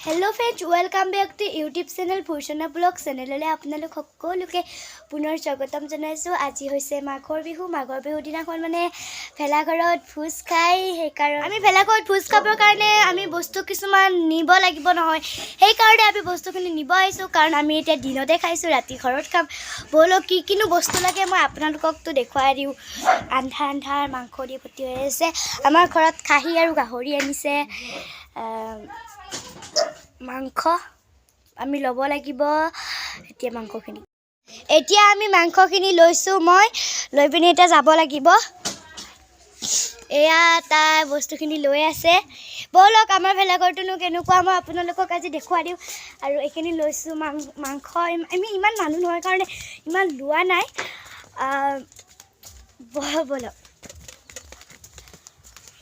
Hello friends, welcome back to YouTube channel Bhushana Blog channel. আপোনালোক সকলোকে পুনৰ স্বাগতম জনাইছো। আজি হৈছে মাঘৰ বিহু। মাঘৰ বিহু দিনাখন মানে ভেলাঘৰত ভোজ খাই সেইকাৰণে আমি ভেলাঘৰত ভোজ খাবৰ কাৰণে আমি বস্তু কিছুমান নিব লাগিব নহয়। সেই কাৰণে আমি বস্তুখিনি নিব আহিছো কাৰণ আমি এতিয়া দিনতে খাইছো ৰাতি ঘৰত খাম। বলক কি কিনো বস্তু লাগে মই আপোনালোককটো দেখুৱাই দিও। আন্ধাৰ মাংস দি ভৰ্তি হৈ আছে। আমাৰ ঘৰত খাহী আৰু গাহৰি আনিছে। মাংস আমি লব লাগিব এতিয়া মাংসখিনি। এতিয়া আমি মাংসখিনি লৈছো মই লৈ পিনে এটা যাব লাগিব। এয়া তাৰ বস্তুখিনি লৈ আছে। বলক আমাৰ ভেলাঘৰটোনো কেনেকুৱা মই আপোনালোকক আজি দেখুৱাই দিওঁ। আৰু এইখিনি লৈছো মাংস আমি ইমান মানুহ নহয় কাৰণে ইমান লোৱা নাই। বলক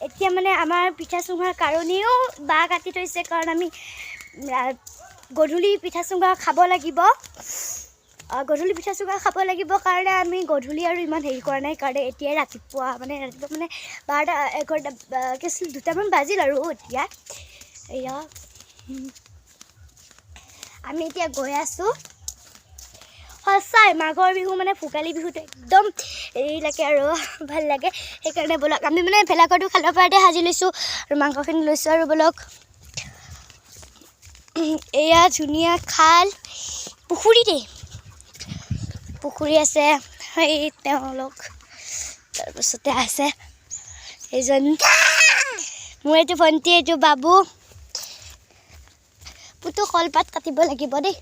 এতিয়া মানে আমাৰ পিঠা চুঙাৰ কাৰণেও বাঁহ কাটি থৈছে কাৰণ আমি গধূলি পিঠা চুঙা খাব লাগিব। গধূলি পিঠা চুঙা খাব লাগিব কাৰণে আমি গধূলি আৰু ইমান হেৰি কৰা নাই কাৰণে এতিয়াই ৰাতিপুৱা মানে 12টা 11টা কেছিল 2টামান বাজিল আৰু এতিয়া এয়া আমি এতিয়া গৈ আছোঁ। সঁচাই মাঘৰ বিহু মানে ভোগালী বিহুটো একদম হেৰি লাগে আৰু ভাল লাগে। সেইকাৰণে বলক আমি মানে ভেলাঘৰটো খালৰ পৰাতে সাজি লৈছোঁ আৰু মাংসখিনি লৈছোঁ। আৰু বলক এয়া ধুনীয়া খাল পুখুৰী আছে। সেই তেওঁলোক তাৰপাছতে আছে এইজন মোৰ এইটো ভণ্টি এইটো বাবু। পুতু কলপাত কাটিব লাগিব দেই।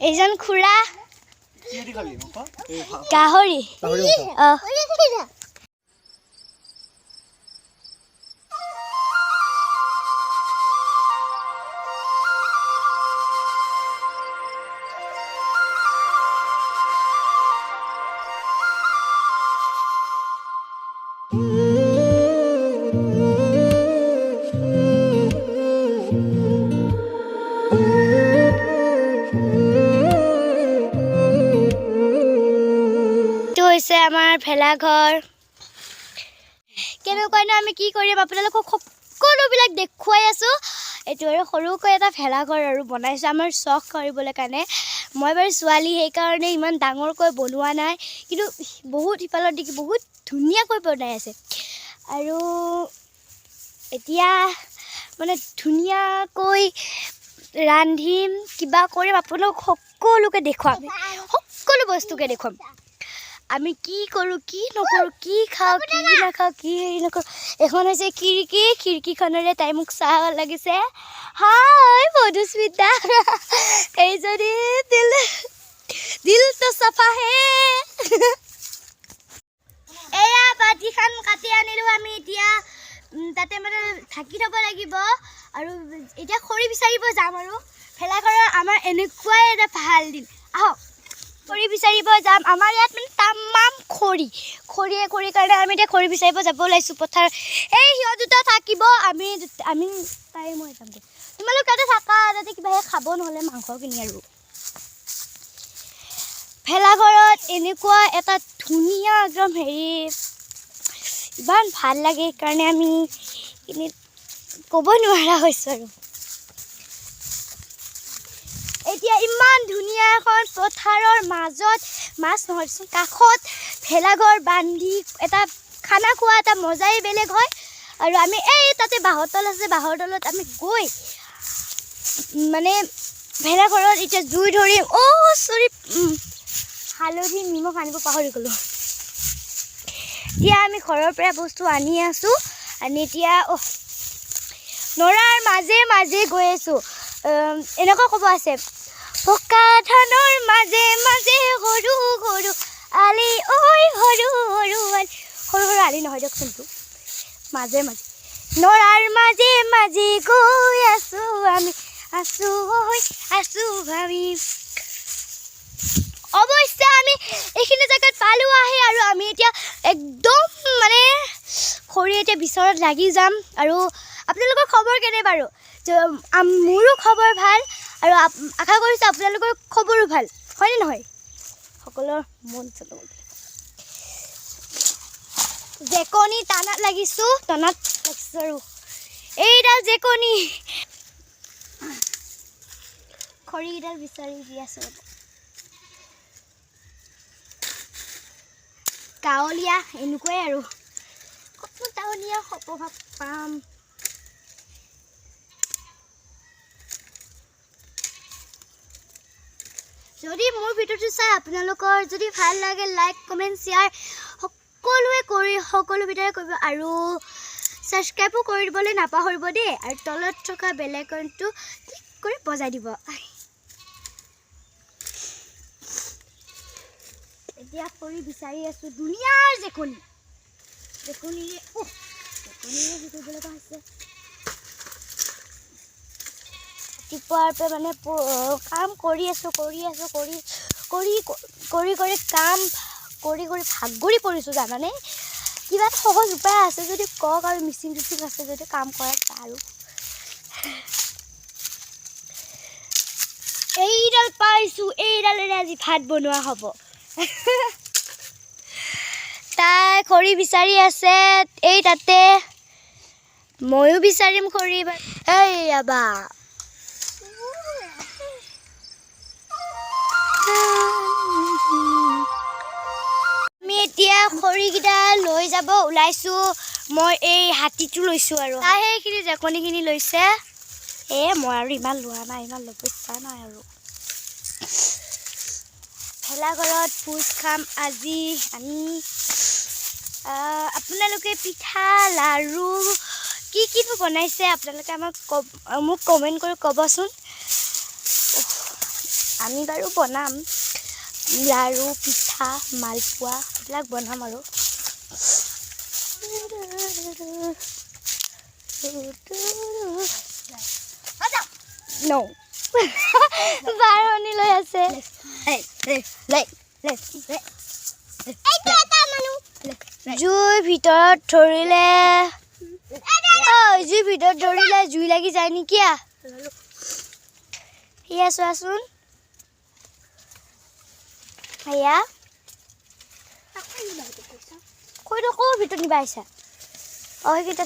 এইজন খুৰা গাহৰি হৈছে আমাৰ ভেলাঘৰ। কেনেকুৱানো আমি কি কৰিম আপোনালোকক সকলোবিলাক দেখুৱাই আছোঁ। এইটো আৰু সৰুকৈ এটা ভেলাঘৰ আৰু বনাইছোঁ আমাৰ চখ কৰিবলৈ কাৰণে। মই বাৰু ছোৱালী সেইকাৰণে ইমান ডাঙৰকৈ বনোৱা নাই কিন্তু বহুত সিফালৰ দেখি বহুত ধুনীয়াকৈ বনাই আছে। আৰু এতিয়া মানে ধুনীয়াকৈ ৰান্ধিম কিবা কৰিম আপোনালোক সকলোকে দেখুৱাম। সকলো বস্তুকে দেখুৱাম আমি কি কৰোঁ কি নকৰোঁ কি খাওঁ কি নাখাওঁ কি হেৰি নকৰোঁ। এখন হৈছে খিৰিকীখনেৰে তাই মোক চাহ লাগিছে। হাই মধুস্মিতা এইজনী দিলটো চাফা হে। এয়া বাতিখন কাটি আনিলোঁ আমি এতিয়া তাতে মানে ঢাকি থ'ব লাগিব। আৰু এতিয়া খৰি বিচাৰিব যাম। আৰু ভেলাঘৰৰ আমাৰ এনেকুৱাই এটা ভাল দিন। আহক খৰি বিচাৰিব যাম। আমাৰ ইয়াত মানে তামাম খৰিৰ কাৰণে আমি এতিয়া খৰি বিচাৰিব যাব ওলাইছোঁ পথাৰ। এই সিহঁত দুটা থাকিব আমি তাই মই যাম দে। তোমালোক তাতে থাকা তাতে কিবাহে খাব নহ'লে মাংস কিনি। আৰু ভেলাঘৰত এনেকুৱা এটা ধুনীয়া একদম হেৰি ইমান ভাল লাগে সেইকাৰণে আমি ক'ব নোৱাৰা হৈছোঁ। আৰু এতিয়া ইমান ধুনীয়া এখন পথাৰৰ মাজত মাছ নহয়চোন কাষত ভেলাঘৰ বান্ধি এটা খানা খোৱা এটা মজাই বেলেগ হয়। আৰু আমি এই তাতে বাঁহৰ তল আছে বাঁহৰ তলত আমি গৈ মানে ভেলাঘৰত এতিয়া জুই ধৰিম। চৰি হালধি নিমখ আনিব পাহৰি গ'লোঁ। এতিয়া আমি ঘৰৰ পৰা বস্তু আনি আছোঁ। আনি এতিয়া নৰাৰ মাজে গৈ আছোঁ। এনেকুৱা ক'ব আছে পকা ধানৰ মাজে সৰু আলি ঐ সৰু আলি নহয় দিয়কচোন মাজে নৰাৰ মাজে গৈ আছোঁ আমি আছোঁ ভাবি। অৱশ্যে আমি এইখিনি জেগাত পালোঁ আহি আৰু আমি এতিয়া একদম মানে খৰি এতিয়া বিচৰত লাগি যাম। আৰু আপোনালোকৰ খবৰ কেনে বাৰু? মোৰো খবৰ ভাল আৰু আশা কৰিছোঁ আপোনালোকৰ খবৰো ভাল হয়নে নহয়? সকলোৰ মন জেকনি টানাত লাগিছোঁ আৰু এইডাল জেকনি খৰিকেইডাল বিচাৰি দি আছোঁ গাঁৱলীয়া এনেকুৱাই আৰু ক'তনো টাউনীয়া প্ৰভাৱ পাম যদি মোৰ ভিডিঅ'টো চাই আপোনালোকৰ যদি ভাল লাগে লাইক কমেণ্ট শ্বেয়াৰ সকলো ভিডিঅ'ৰে কৰিব আৰু সাবস্ক্ৰাইবো কৰি দিবলৈ নাপাহৰিব দেই আৰু তলত থকা বেল আইকনটো ক্লিক কৰি বজাই দিব এতিয়া কৰি বিচাৰি আছো দুনিয়াৰ জেকনি জেকনিৰে শিকিবলৈ হৈছে ৰাতিপুৱাৰ পৰা মানে কাম কৰি আছো কৰি কাম কৰি ভাগৰি পৰিছোঁ জানানে কিবা এটা সহজ উপায় আছে যদি কওক আৰু মিচিং আছে যদি কাম কৰা আৰু এইডাল পাইছোঁ এইডালেৰে আজি ভাত বনোৱা হ'ব তাই খৰি বিচাৰি আছে এই তাতে ময়ো বিচাৰিম খৰি এই আবা আমি এতিয়া খৰিকেইটা লৈ যাব ওলাইছোঁ মই এই হাতীটো লৈছোঁ আৰু তাই সেইখিনি জেকনিখিনি লৈছে মই আৰু ইমান লোৱা নাই ইমান ল'ব ইচ্ছা নাই আৰু ভেলাঘৰত ভোজ খাম আজি আমি আপোনালোকে পিঠা লাৰু কি বনাইছে আপোনালোকে মোক কমেণ্ট কৰি ক'বচোন আমি বাৰু বনাম লাৰু পিঠা মালপোৱা এইবিলাক বনাম আৰু বাৰণি লৈ আছে জুইৰ ভিতৰত ধৰিলে জুই লাগি যায় নেকি সেয়া চোৱাচোন সেয়া কৈ ক'ৰ ভিতৰত নিবা আহিছা সেইকেইটা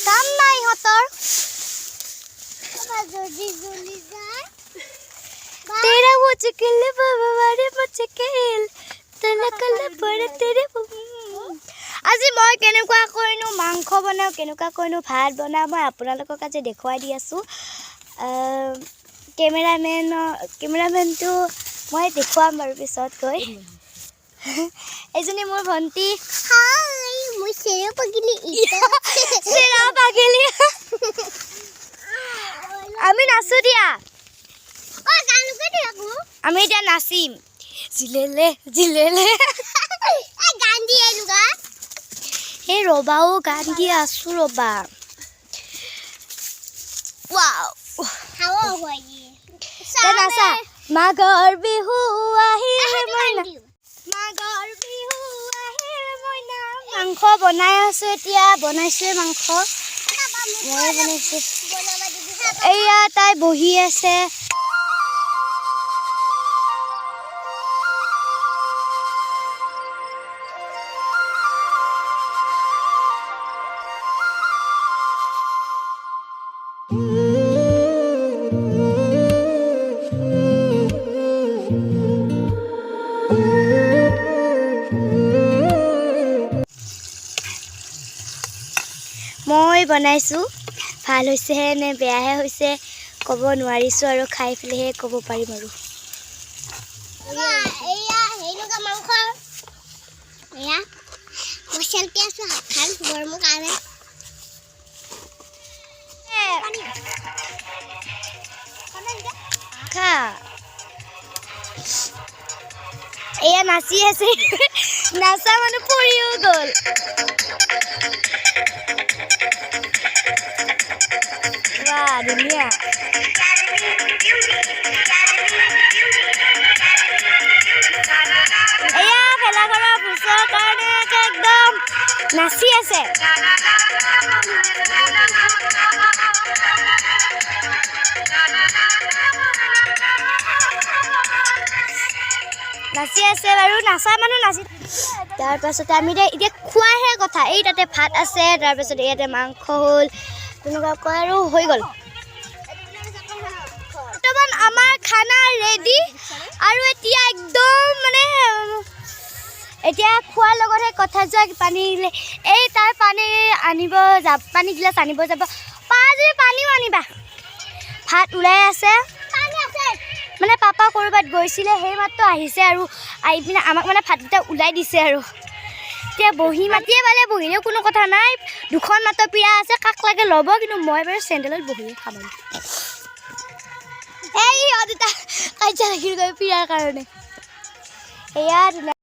কাম নাই ইহঁতৰ तेरा मुश्किल बाबा बारे मुश्किल तला कला पड़े तेरे আজি মই কেনেকুৱা কৰিনো মাংস বনাও কেনেকুৱা কৰিনো ভাত বনাও মই আপোনালোকক আজি দেখুৱাই দি আছোঁ কেমেৰামেনটো মই দেখুৱাম বাৰু পিছত গৈ এজনী মোৰ ভণ্টি হাই মই চেৰা পাগিলি আমি নাচো দিয়া আমি এতিয়া নাচিম জিলেলে গান দিয়ে এই ৰবাও গান দি আছো ৰবা নাচা মাঘৰ বিহু আহিল মাংস বনাই আছো এতিয়া বনাইছোৱে মাংস মই বনাইছো এয়া তাই বহি আছে মই বনাইছোঁ ভাল হৈছেহে নে বেয়াহে হৈছে ক'ব নোৱাৰিছোঁ আৰু খাই পেলাইহে ক'ব পাৰিম আৰু এয়া নাচি আছে নাচা মানুহ পৰিও গ'ল ধুনীয়া এয়া ভেলাঘৰৰ ভোজৰ কাৰণে একদম নাচি আছে নাচি আছে বাৰু নাচা মানুহ নাচি তাৰপাছতে আমি এতিয়া খোৱাহে কথা এই তাতে ভাত আছে তাৰপাছত ইয়াতে মাংস হ'ল তেনেকুৱাকৈ আৰু হৈ গ'ল বৰ্তমান আমাৰ খানা ৰেডি আৰু এতিয়া একদম মানে এতিয়া খোৱাৰ লগতহে কথা যোৱা পানী এই তাৰ পানী আনিব যাব পানী গিলাচ আনিব যাব পাঁচজনী পানীও আনিবা ভাত ওলাই আছে মানে পাপা ক'ৰবাত গৈছিলে সেই মাত্ৰ আহিছে আৰু আহি পিনে আমাক মানে ভাতকেইটা ওলাই দিছে আৰু এতিয়া বহি মাতিয়ে পালে বহিলেও কোনো কথা নাই দুখন মাত্ৰ পিৰা আছে কাক লাগে ল'ব কিন্তু মই বাৰু চেণ্ডেলত বহিয়ে খাম এই দুটা কাজিয়া লাগি গৈ পিৰাৰ কাৰণে এয়া